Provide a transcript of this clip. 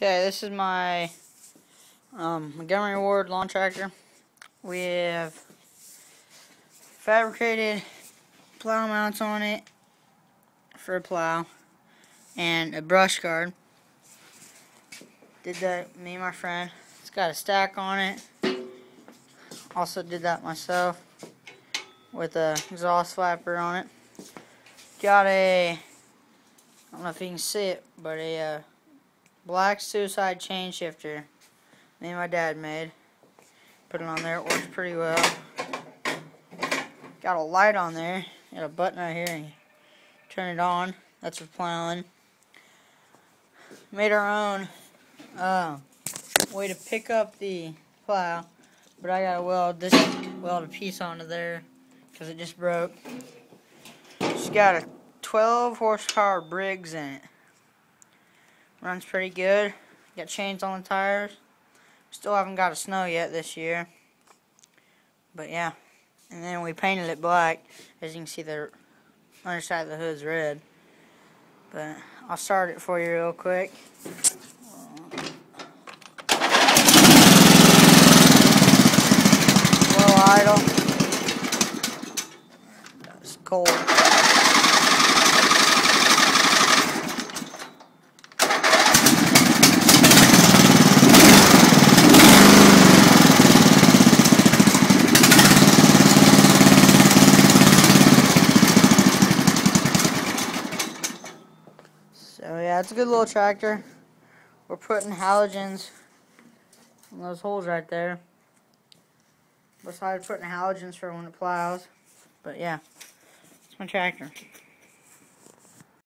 Okay, this is my Montgomery lawn tractor. We have fabricated plow mounts on it for a plow and a brush guard. Did that, me and my friend. It's got a stack on it. Also did that myself with a exhaust flapper on it. Got a, I don't know if you can see it, but a black suicide chain shifter me and my dad made. Put it on there, it works pretty well. Got a light on there, got a button right here, and you turn it on. That's for plowing. Made our own way to pick up the plow, but I gotta weld a piece onto there because it just broke. It's got a 12 horsepower Briggs in it. Runs pretty good. Got chains on the tires. Still haven't got a snow yet this year. But yeah. And then we painted it black. As you can see, the underside of the hood's red. But I'll start it for you real quick. Low idle. It's cold. So yeah, it's a good little tractor. We're putting halogens in those holes right there. Besides putting halogens for when it plows. But yeah, it's my tractor.